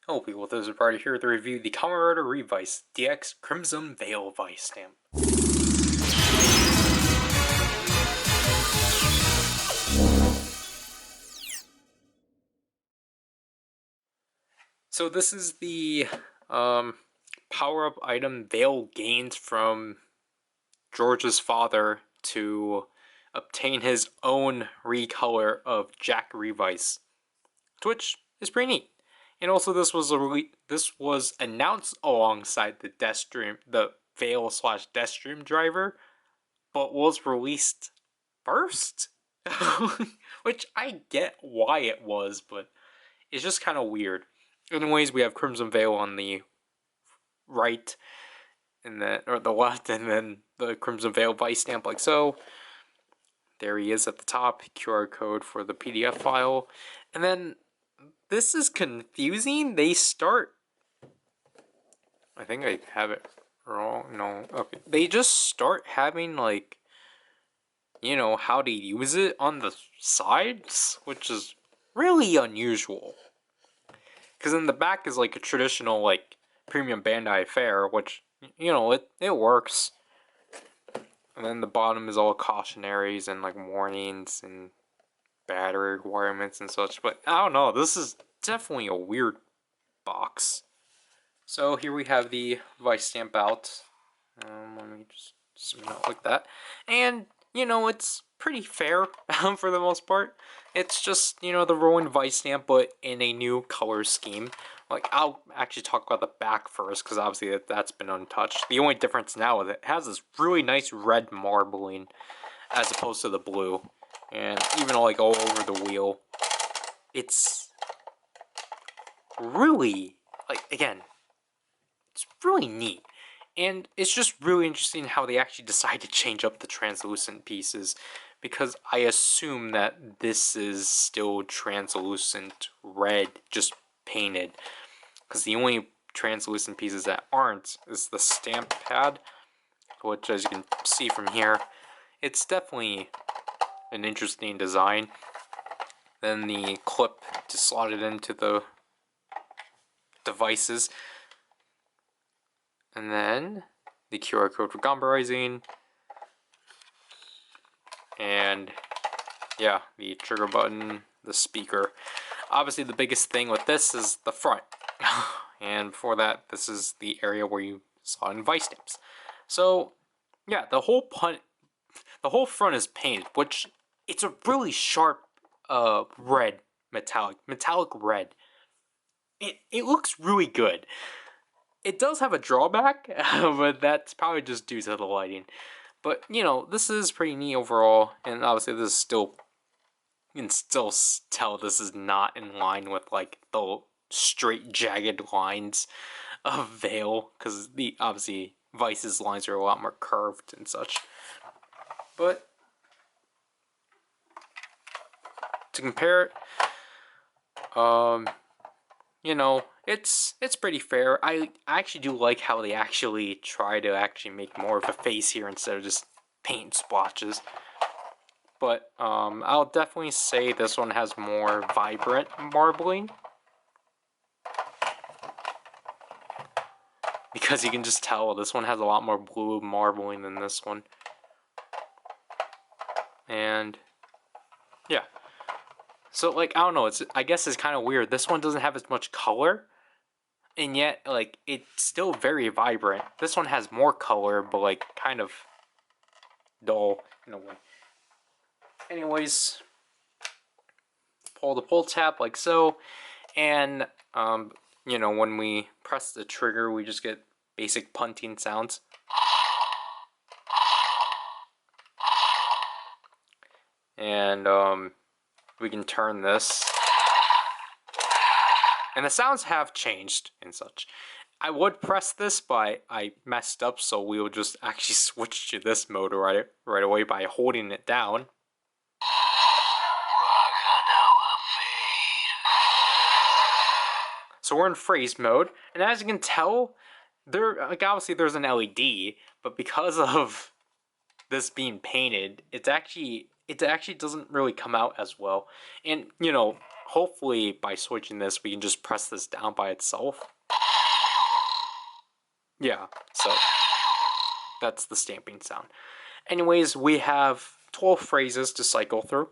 Hello people, this is Ryder here to review the Kamen Rider Revice DX Crimson Vail Vistamp. So this is the power-up item Vail gained from George's father to obtain his own recolor of Jack Revice, which is pretty neat. And also, this was announced alongside the Deathstream, the Veil/Deathstream driver, but was released first, which I get why it was, but it's just kind of weird. Anyways, we have Crimson Veil on the right, and then or the left, and then the Crimson Veil Vistamp like so. There he is at the top, QR code for the PDF file. And then this is confusing. They start, I think I have it wrong. No, okay. They just start having like, you know, how to use it on the sides, which is really unusual. Because in the back is like a traditional like premium Bandai fare, which, you know, it works. And then the bottom is all cautionaries and like warnings and battery requirements and such. But I don't know, this is definitely a weird box. So here we have the Vistamp out. Let me just zoom out like that. And, you know, it's pretty fair for the most part. It's just, you know, the rolling Vistamp, but in a new color scheme. Like, I'll actually talk about the back first, because obviously that's been untouched. The only difference now is it has this really nice red marbling, as opposed to the blue. And even like all over the wheel, it's really, like, again, it's really neat. And it's just really interesting how they actually decide to change up the translucent pieces, because I assume that this is still translucent red, just painted. Because the only translucent pieces that aren't is the stamp pad, which, as you can see from here, it's definitely an interesting design. Then the clip to slot it into the devices. And then the QR code for Gombarizing. And yeah, the trigger button, the speaker. Obviously the biggest thing with this is the front. And for that, this is the area where you saw in Vistamps. So yeah, the whole front is painted, which it's a really sharp red, metallic red. It looks really good. It does have a drawback, but that's probably just due to the lighting. But, you know, this is pretty neat overall, and obviously this is still, you can still tell this is not in line with, like, the straight, jagged lines of Veil, because obviously, Vice's lines are a lot more curved and such. But, to compare it, you know, it's pretty fair. I actually do like how they actually try to actually make more of a face here instead of just paint splotches. But I'll definitely say this one has more vibrant marbling, because you can just tell this one has a lot more blue marbling than this one. And yeah. So, like, I don't know, I guess it's kind of weird. This one doesn't have as much color, and yet, like, it's still very vibrant. This one has more color, but, like, kind of dull in a way. Anyways, pull the pull tab like so, and, you know, when we press the trigger, we just get basic punting sounds. And, we can turn this. And the sounds have changed and such. I would press this, but I messed up, so we will just actually switch to this mode right away by holding it down. So we're in freeze mode, and as you can tell, obviously there's an LED, but because of this being painted, it actually doesn't really come out as well. And, you know, hopefully by switching this, we can just press this down by itself. Yeah, so that's the stamping sound. Anyways, we have 12 phrases to cycle through.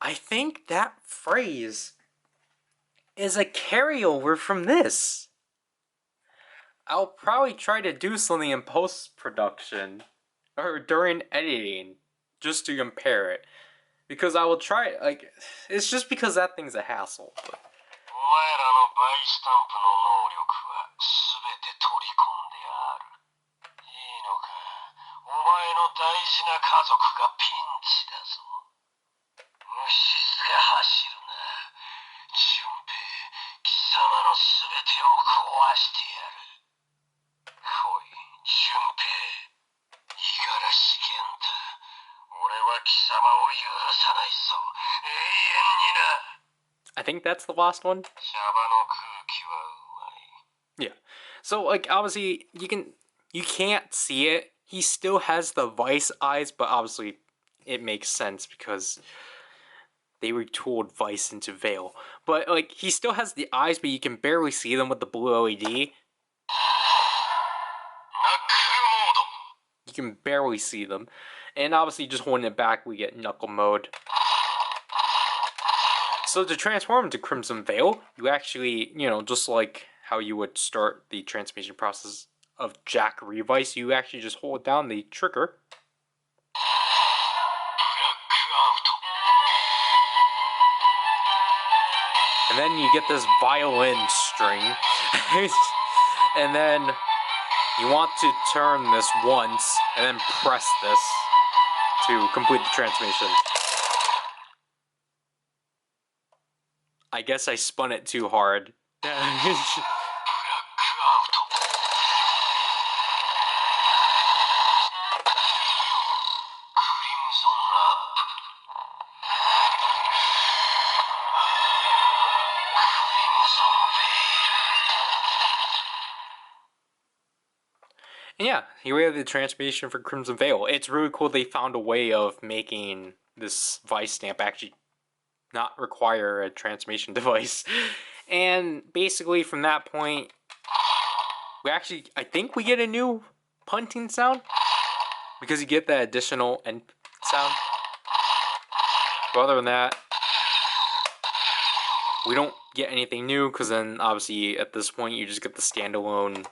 I think that phrase is a carryover from this. I'll probably try to do something in post-production or during editing just to compare it. Because I will try, like, it's just because that thing's a hassle. But. I think that's the last one. Yeah. So, like, obviously, you can't see it. He still has the Vice eyes, but obviously it makes sense because they retooled Vice into Veil. But, like, he still has the eyes, but you can barely see them with the blue LED. You can barely see them. And obviously, just holding it back, we get Knuckle Mode. So to transform into Crimson Vail, you actually, just like how you would start the transformation process of Jack Revice, you actually just hold down the trigger. And then you get this violin string. And then you want to turn this once, and then press this to complete the transformation. I guess I spun it too hard. And yeah, here we have the transformation for Crimson Vail. It's really cool they found a way of making this Vistamp actually not require a transformation device. And basically from that point, I think we get a new punting sound, because you get that additional end sound. But other than that, we don't get anything new, because then obviously at this point you just get the standalone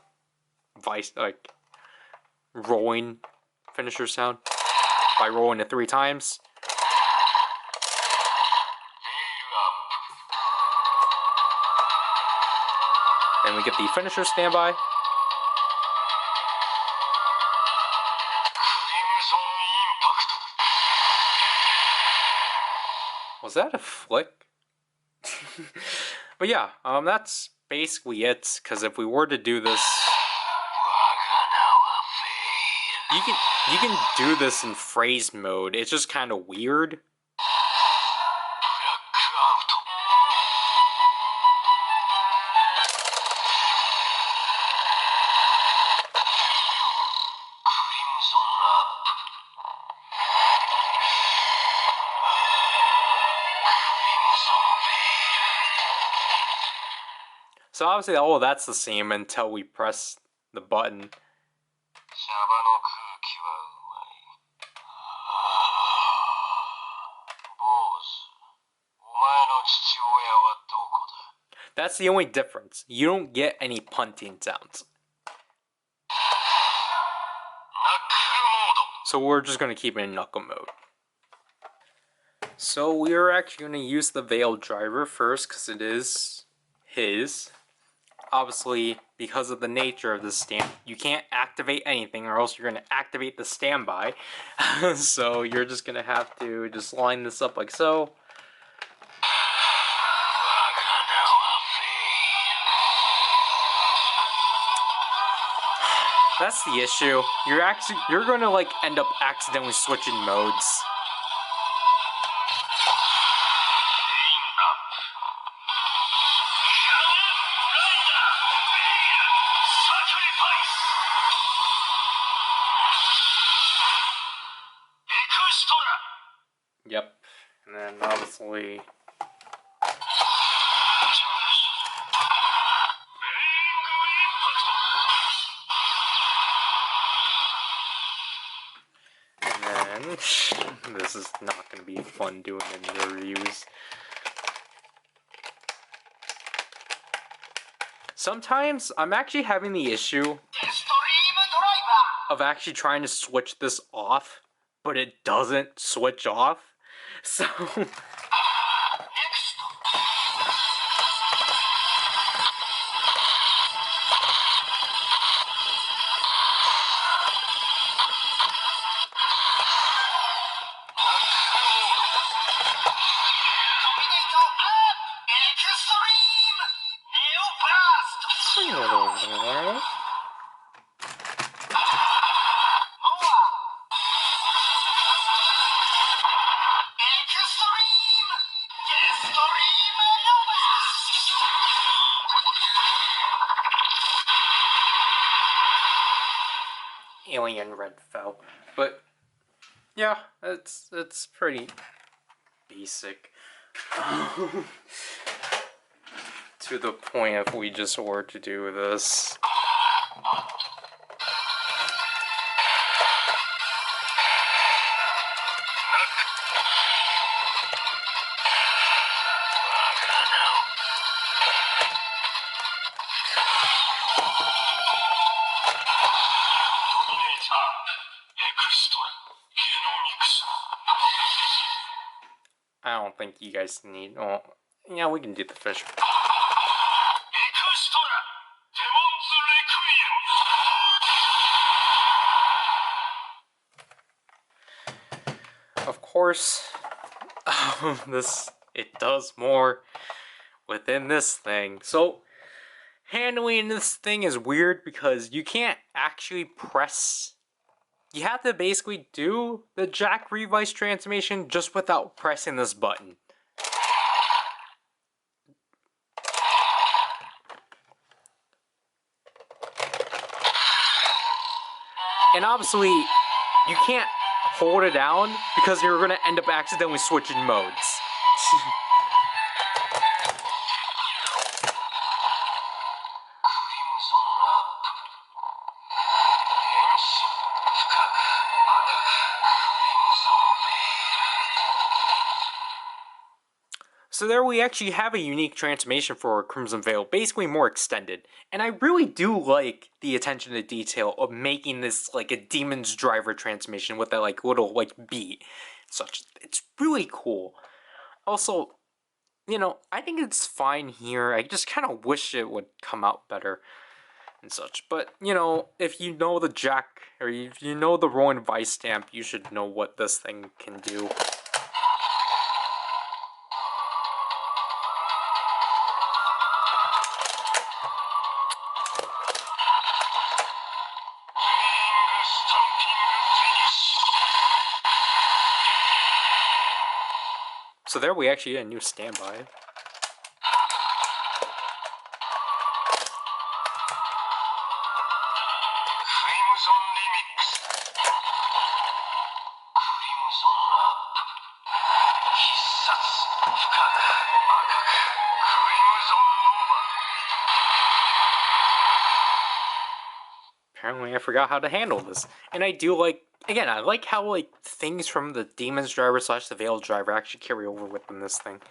Vice, like, rolling finisher sound by rolling it 3 times. Then we get the finisher standby. Was that a flick? But yeah, that's basically it, because if we were to do this, you can do this in phrase mode. It's just kind of weird. So obviously all of that's the same until we press the button. That's the only difference. You don't get any punting sounds. So we're just going to keep it in knuckle mode. So we are actually going to use the Veil driver first because it is his. Obviously, because of the nature of the stamp, you can't activate anything or else you're going to activate the standby. So you're just going to have to just line this up like so. That's the issue. You're going to like end up accidentally switching modes. Yep, and then obviously and then this is not going to be fun doing in the reviews. Sometimes I'm actually having the issue of actually trying to switch this off, but it doesn't switch off. So Alien Red fell. But yeah, it's pretty basic. To the point if we just were to do this. I don't think you guys need. Oh, yeah, we can do the fish. Of course, it does more within this thing. So handling this thing is weird because you can't actually press. You have to basically do the Jack Revice transformation just without pressing this button. And obviously, you can't hold it down because you're going to end up accidentally switching modes. So there we actually have a unique transformation for Crimson Vail, basically more extended. And I really do like the attention to detail of making this like a Demon's Driver transformation with that like little like beat. Such, it's really cool. Also, you know, I think it's fine here. I just kind of wish it would come out better and such. But, you know, if you know the Jack, or if you know the Rowan Vistamp, you should know what this thing can do. So there we actually get a new standby. Apparently I forgot how to handle this. And I do like, again, I like how like things from the Demon's Driver / the Veil Driver actually carry over within this thing.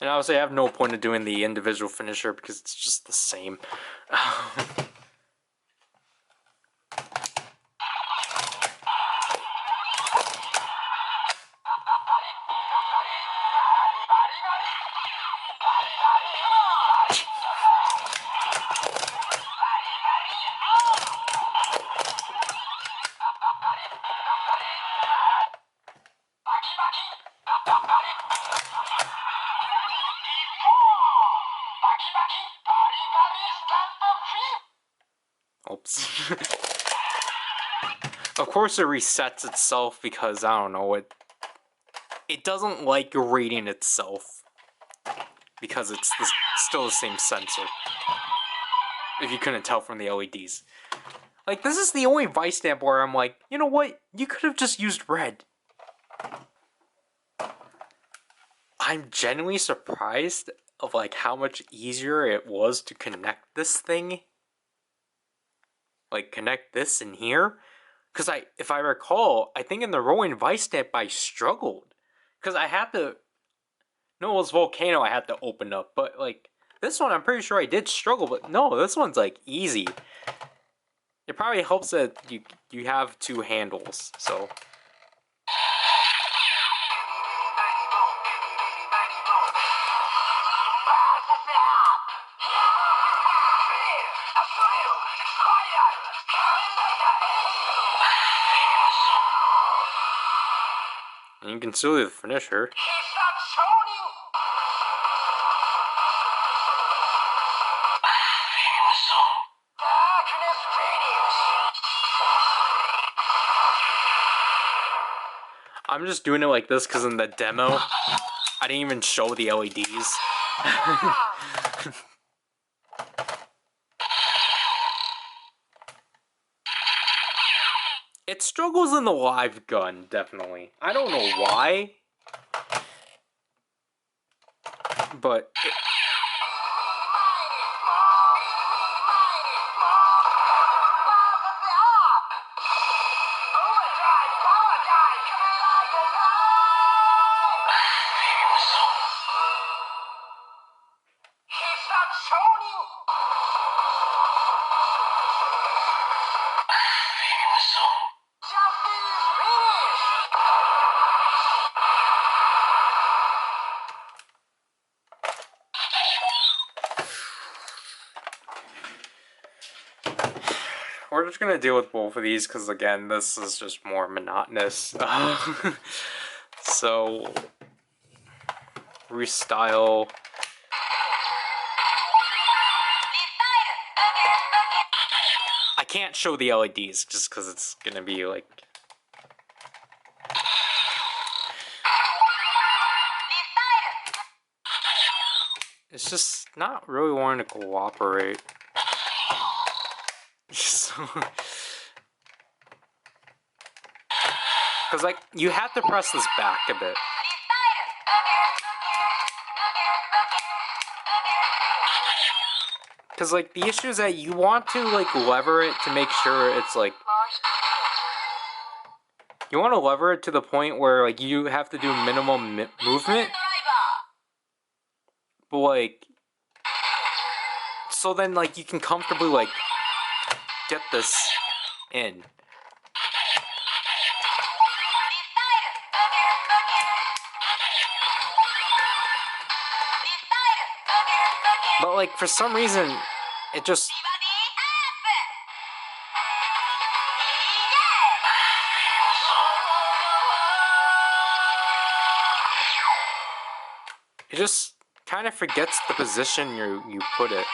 And obviously I have no point of doing the individual finisher because it's just the same. Oops. Of course it resets itself because, I don't know, it doesn't like rating itself because it's still the same sensor. If you couldn't tell from the LEDs. Like, this is the only Vistamp where I'm like, you know what? You could have just used red. I'm genuinely surprised of like how much easier it was to connect this thing. Like, connect this in here. Because if I recall, I think in the rolling Vistamp I struggled. Because I had to... No, it was Volcano I had to open up. But like, this one I'm pretty sure I did struggle. But no, this one's like easy. It probably helps that you have two handles, so... And you can still do the finisher. I'm just doing it like this because in the demo, I didn't even show the LEDs. It struggles in the live gun, definitely. I don't know why, but... We're just gonna deal with both of these because, again, this is just more monotonous. So, restyle. I can't show the LEDs just because it's gonna be like... It's just not really wanting to cooperate. Because, like, you have to press this back a bit. Because, like, the issue is that you want to, like, lever it to make sure it's, like... You want to lever it to the point where, like, you have to do minimum movement. But, like... So then, like, you can comfortably, like, get this in. But, like, for some reason, it just... It just kind of forgets the position you put it.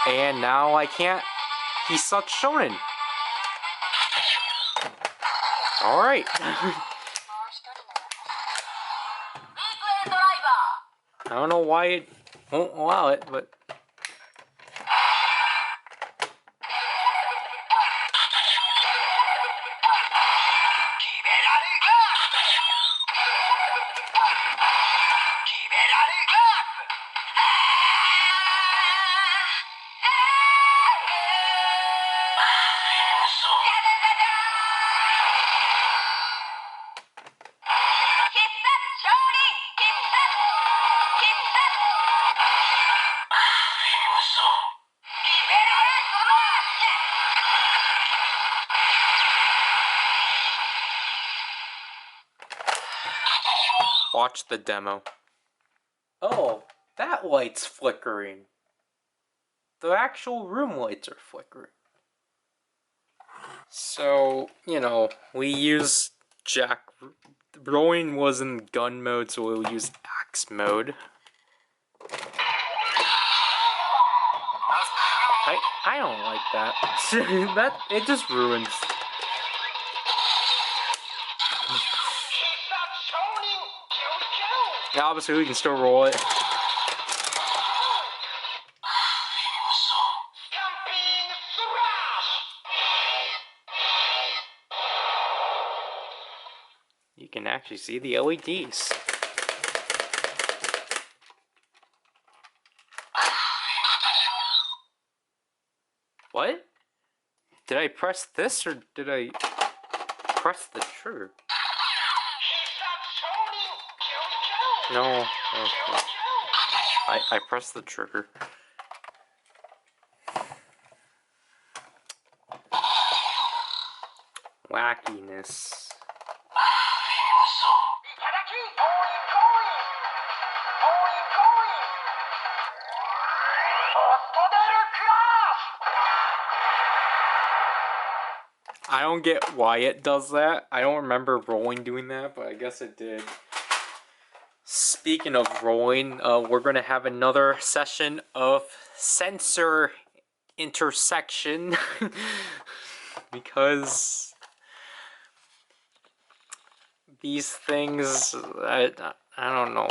And now I can't... He's such shonen. Alright. I don't know why it won't allow it, but... Watch the demo. Oh, that light's flickering. The actual room lights are flickering. So, you know, we use jack. Rolling was in gun mode, so we'll use axe mode. I don't like that. It just ruins. Yeah, obviously we can still roll it. You can actually see the LEDs. What? Did I press this or did I press the trigger? No. Okay. I pressed the trigger. Wackiness. I don't get why it does that. I don't remember rolling doing that, but I guess it did. Speaking of rolling, we're going to have another session of sensor intersection because these things, I don't know.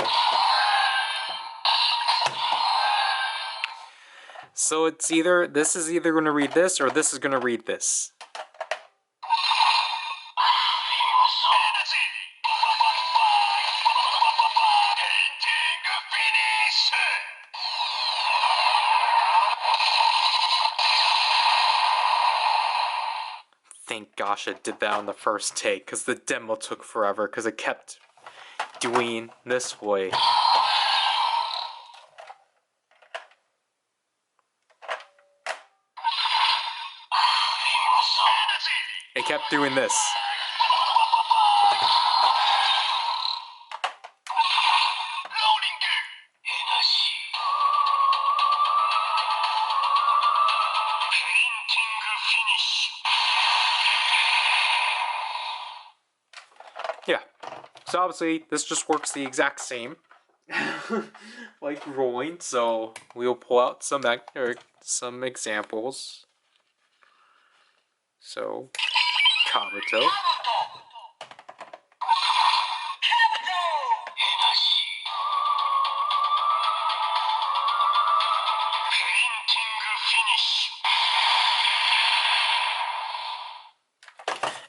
So it's either, this is either going to read this or this is going to read this. Thank gosh it did that on the first take, because the demo took forever, because it kept doing this way. It kept doing this. Yeah, so obviously this just works the exact same, like rolling. So we'll pull out some examples. So Kabuto.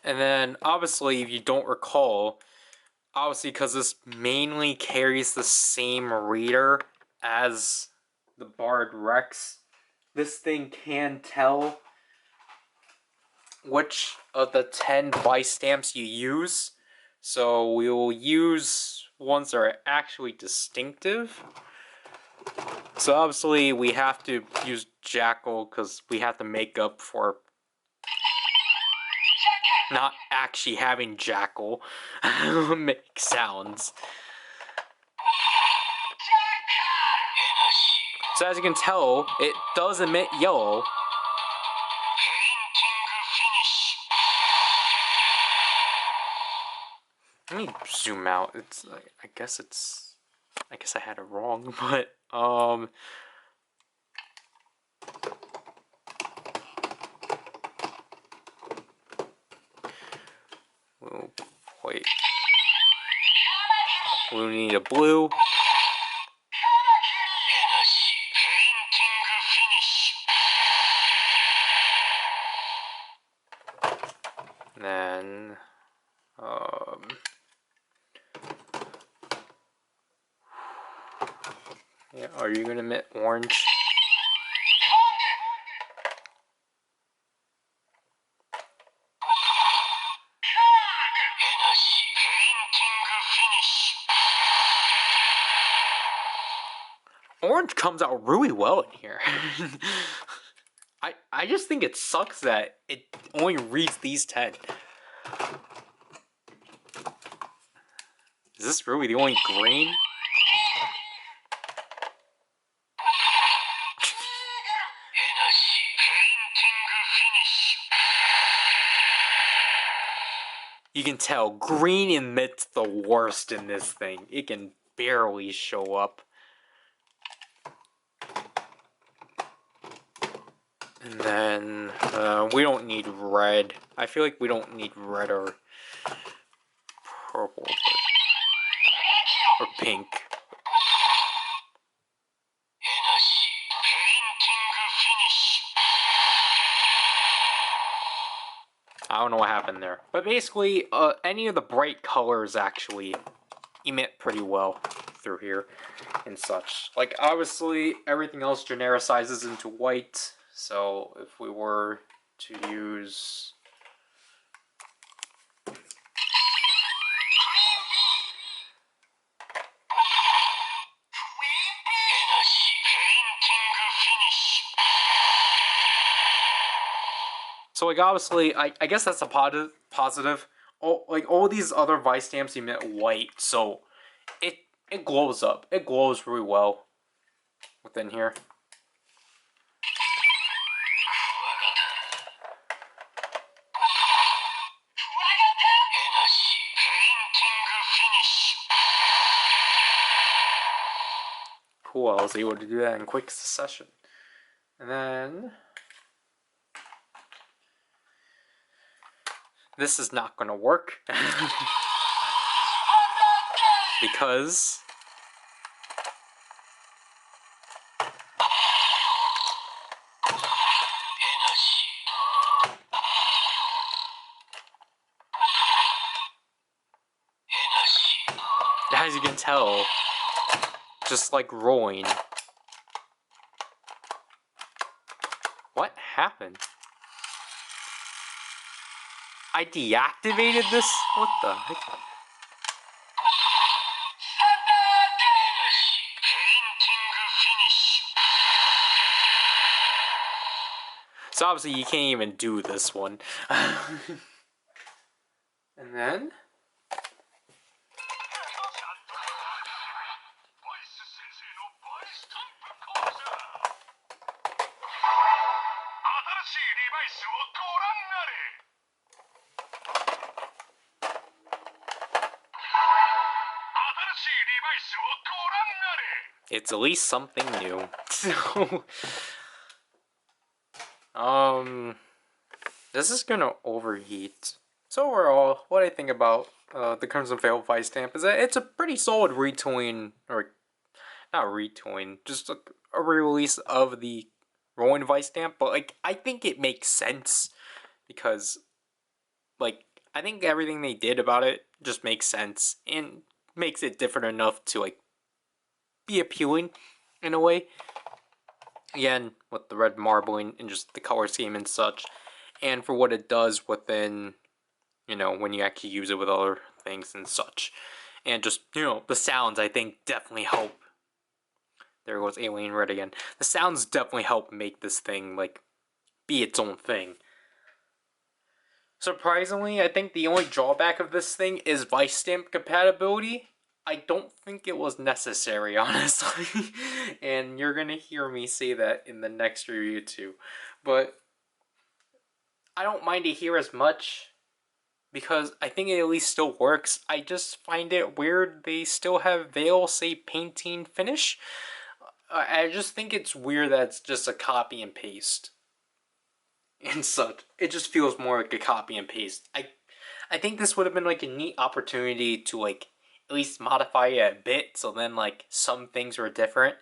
And then, obviously, if you don't recall, obviously because this mainly carries the same reader as the Bard Rex, this thing can tell which of the 10 Vistamps you use. So we will use ones that are actually distinctive. So obviously we have to use Jackal because we have to make up for not actually having Jackal make sounds. So as you can tell, it does emit yellow. Let me zoom out. It's like, I guess I had it wrong, but we'll wait. We need a blue. Then yeah, are you gonna emit orange? Orange comes out really well in here. I just think it sucks that it only reads these 10. Is this really the only green? You can tell green emits the worst in this thing. It can barely show up. And then we don't need red. I feel like we don't need red or purple or pink. I don't know what happened there. But basically, any of the bright colors actually emit pretty well through here and such. Like, obviously, everything else genericizes into white. So, if we were to use... So, like, obviously, I guess that's a positive. All these other Vistamps emit white, so it glows up. It glows really well within here. Cool, I was able to do that in quick succession. And then... this is not going to work. Because... as you can tell, just like rolling. What happened? I deactivated this? What the heck? So obviously you can't even do this one. And then... it's at least something new. So, this is gonna overheat. So overall, what I think about the Crimson Vail Vistamp is that it's a pretty solid retooling, or not retooling, just a re-release of the rolling Vistamp. But like, I think it makes sense because, like, I think everything they did about it just makes sense and makes it different enough to like be appealing in a way. Again, with the red marbling and just the color scheme and such, and for what it does within, you know, when you actually use it with other things and such, and just, you know, the sounds I think definitely help. There goes Alien Red again. The sounds definitely help make this thing like be its own thing. Surprisingly, I think the only drawback of this thing is Vistamp compatibility. I don't think it was necessary, honestly. And you're gonna hear me say that in the next review too. But I don't mind it here as much because I think it at least still works. I just find it weird they still have Veil say painting finish. I just think it's weird that it's just a copy and paste and such. It just feels more like a copy and paste. I think this would have been like a neat opportunity to like at least modify it a bit, so then like some things were different.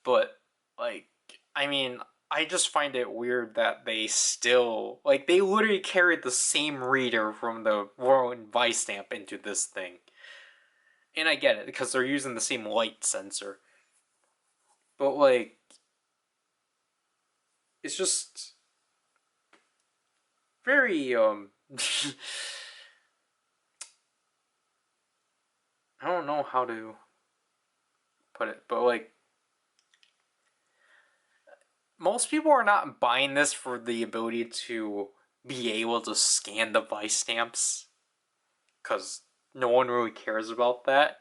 But like, I mean, I just find it weird that they still like they literally carried the same reader from the Rowan Vistamp into this thing. And I get it because they're using the same light sensor. But like, it's just very I don't know how to put it, but like, most people are not buying this for the ability to be able to scan the Vistamps, because no one really cares about that.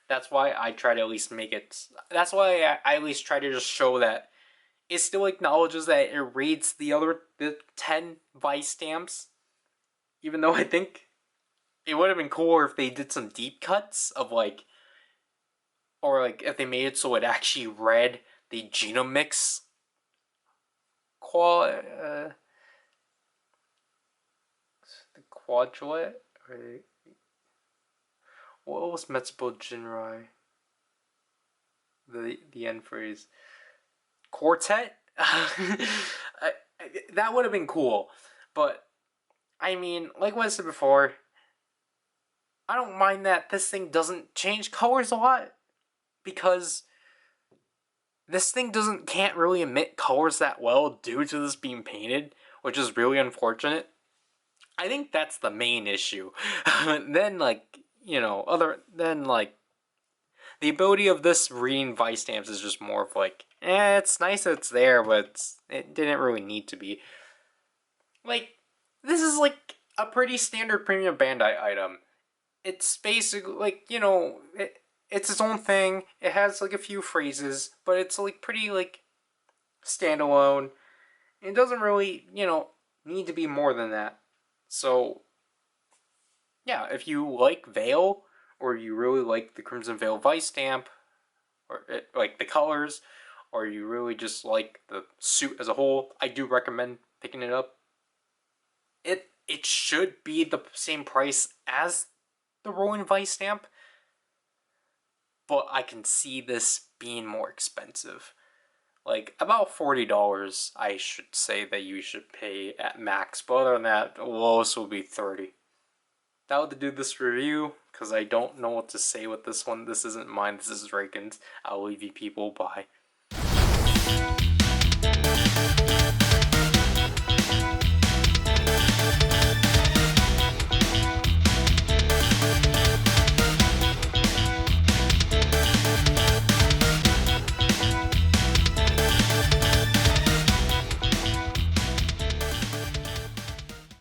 That's why I try to at least make it. That's why I at least try to just show that it still acknowledges that it reads the 10 Vice stamps, even though I think it would have been cooler if they did some deep cuts of like, or like if they made it so it actually read the Genomix the quadruplet, or what was Metsubo Jinrai? The end phrase. Quartet? That would have been cool. But, I mean, like what I said before, I don't mind that this thing doesn't change colors a lot. Because this thing can't really emit colors that well due to this being painted, which is really unfortunate. I think that's the main issue. Then, like, the ability of this reading Vice stamps is just more of like, it's nice that it's there, but it didn't really need to be. Like, this is like a pretty standard Premium Bandai item. It's basically like, it's its own thing. It has like a few phrases, but it's like pretty like standalone. It doesn't really, need to be more than that. So, yeah, if you like Veil, or you really like the Crimson Vail Vistamp, or like the colors, or you really just like the suit as a whole, I do recommend picking it up. It should be the same price as the Rolling Vistamp, but I can see this being more expensive. Like, about $40, I should say that you should pay at max, but other than that, the lowest will be $30. That would do this review, because I don't know what to say with this one. This isn't mine, this is Reagan's. I'll leave you people, bye.